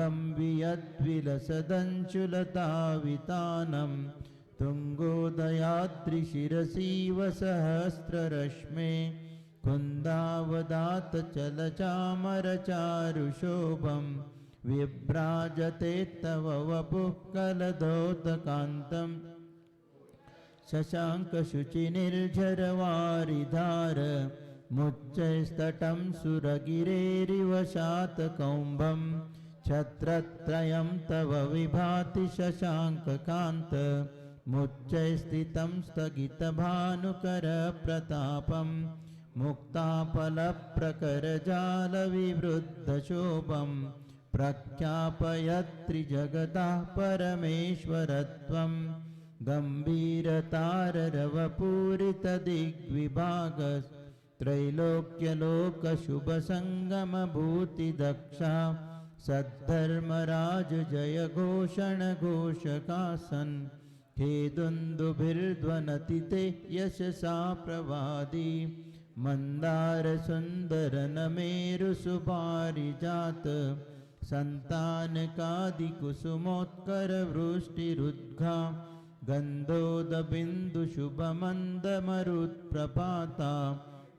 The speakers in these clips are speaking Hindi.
भागं वियद्विलसदञ्चुलतावितानं तुङ्गोदयाद्रिशिरसीव सहस्ररश्मे कुन्दावदातचलचामरचारुशोभं विभ्राजते तव वपुः कलदोतकान्तम् शशाङ्कशुचिनिर्झरवारिधार मुच्चैस्तटं सुरगिरेरिव शातकौम्भं छत्रत्रयं तव विभाति शशाङ्ककान्त मुच्चैस्थितं स्थगितभानुकरप्रतापं मुक्ताफलप्रकरजालविवृद्धशोभं प्रख्यापयत्रिजगतः परमेश्वरत्वम् गम्भीरताररवपूरितदिग्विभागस्त्रैलोक्यलोकशुभसङ्गमभूतिदक्षा सद्धर्मराज जय घोषणघोषकासन् खेदुन्दुभिर्ध्वनति ते यशसा प्रवादी मन्दारसुन्दरनमेरुसुपारिजात सन्तानकादिकुसुमोत्करवृष्टिरुद्घा गन्धोदबिन्दुशुभमन्दमरुत्प्रपाता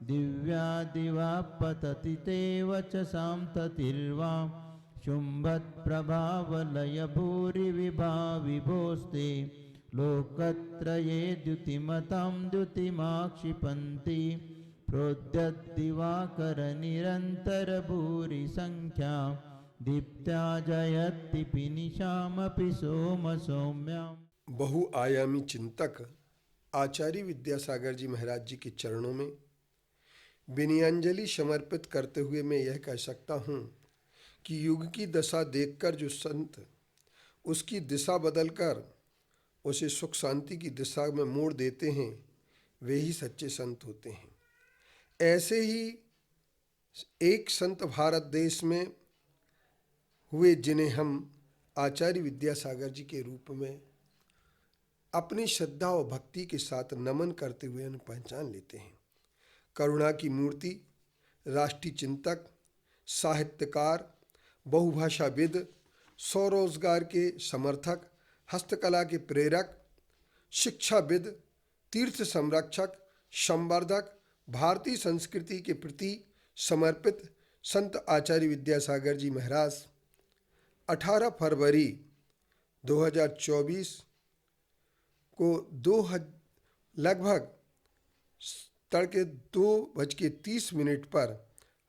दिव्या दिवा पतति ते वचसां ततिर्वा शुम्भत्प्रभावलय भूरिविभाविभोस्ते लोकत्रये द्युतिमतां द्युतिमाक्षिपन्ति प्रोद्यद्दिवाकरनिरन्तरभूरिसङ्ख्या दीप्त्या जयति पिनिशामपि सोमसौम्याम्। बहुआयामी चिंतक आचार्य विद्यासागर जी महाराज जी के चरणों में विनयांजलि समर्पित करते हुए मैं यह कह सकता हूँ कि युग की दशा देखकर जो संत उसकी दिशा बदलकर उसे सुख शांति की दिशा में मोड़ देते हैं वे ही सच्चे संत होते हैं। ऐसे ही एक संत भारत देश में हुए जिन्हें हम आचार्य विद्यासागर जी के रूप में अपनी श्रद्धा और भक्ति के साथ नमन करते हुए उन्हें पहचान लेते हैं। करुणा की मूर्ति, राष्ट्रीय चिंतक, साहित्यकार, बहुभाषाविद, स्वरोजगार के समर्थक, हस्तकला के प्रेरक, शिक्षाविद, तीर्थ संरक्षक, संवर्धक, भारतीय संस्कृति के प्रति समर्पित संत आचार्य विद्यासागर जी महाराज 18 फरवरी 2024 को लगभग तड़के 2:30 पर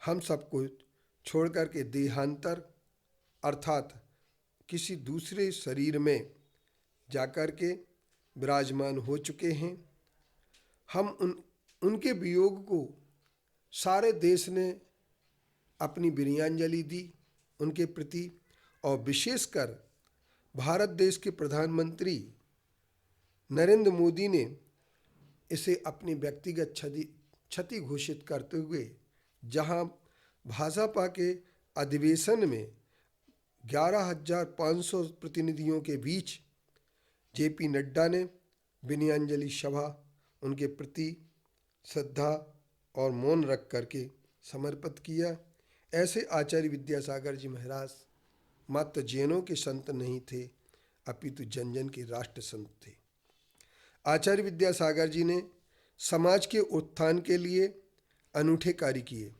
हम सबको छोड़कर के देहांतर अर्थात किसी दूसरे शरीर में जाकर के विराजमान हो चुके हैं। हम उनके वियोग को सारे देश ने अपनी विनयांजलि दी उनके प्रति, और विशेषकर भारत देश के प्रधानमंत्री नरेंद्र मोदी ने इसे अपनी व्यक्तिगत क्षति घोषित करते हुए जहां भाजपा के अधिवेशन में 11,500 प्रतिनिधियों के बीच जेपी नड्डा ने विनयांजलि सभा उनके प्रति श्रद्धा और मौन रख करके समर्पित किया। ऐसे आचार्य विद्यासागर जी महाराज मात्र जैनों के संत नहीं थे, अपितु जन जन के राष्ट्र संत थे। आचार्य विद्यासागर जी ने समाज के उत्थान के लिए अनूठे कार्य किए।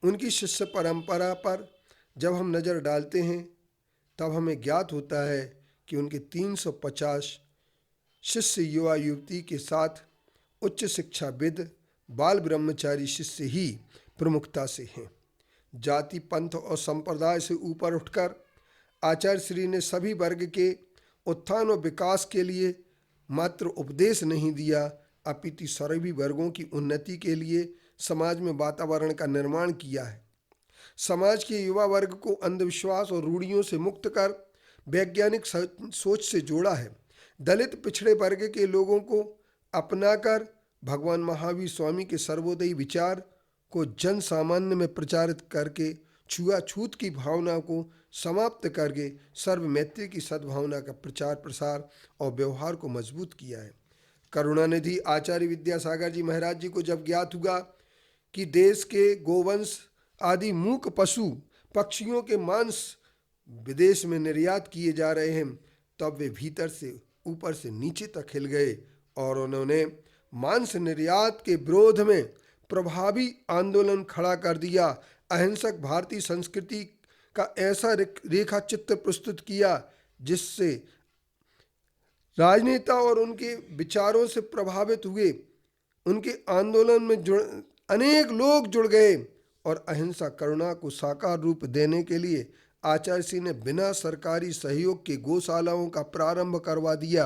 उनकी शिष्य परंपरा पर जब हम नज़र डालते हैं तब हमें ज्ञात होता है कि उनके 350 शिष्य युवा युवती के साथ उच्च शिक्षाविद बाल ब्रह्मचारी शिष्य ही प्रमुखता से हैं। जाति, पंथ और संप्रदाय से ऊपर उठकर आचार्य श्री ने सभी वर्ग के उत्थान और विकास के लिए मात्र उपदेश नहीं दिया, अपितु सभी वर्गों की उन्नति के लिए समाज में वातावरण का निर्माण किया है। समाज के युवा वर्ग को अंधविश्वास और रूढ़ियों से मुक्त कर वैज्ञानिक सोच से जोड़ा है। दलित पिछड़े वर्ग के लोगों को अपनाकर भगवान महावीर स्वामी के सर्वोदयी विचार को जन सामान्य में प्रचारित करके छुआछूत की भावना को समाप्त करके सर्वमैत्री की सद्भावना का प्रचार प्रसार और व्यवहार को मजबूत किया है। करुणानिधि आचार्य विद्यासागर जी महाराज जी को जब ज्ञात हुआ कि देश के गोवंश आदि मूक पशु पक्षियों के मांस विदेश में निर्यात किए जा रहे हैं, तब वे भीतर से ऊपर से नीचे तक हिल गए और उन्होंने मांस निर्यात के विरोध में प्रभावी आंदोलन खड़ा कर दिया। अहिंसक भारतीय संस्कृति का ऐसा रेखा चित्र प्रस्तुत किया जिससे राजनेता और उनके विचारों से प्रभावित हुए उनके आंदोलन में अनेक लोग जुड़ गए और अहिंसा करुणा को साकार रूप देने के लिए आचार्य सिंह ने बिना सरकारी सहयोग के गौशालाओं का प्रारंभ करवा दिया।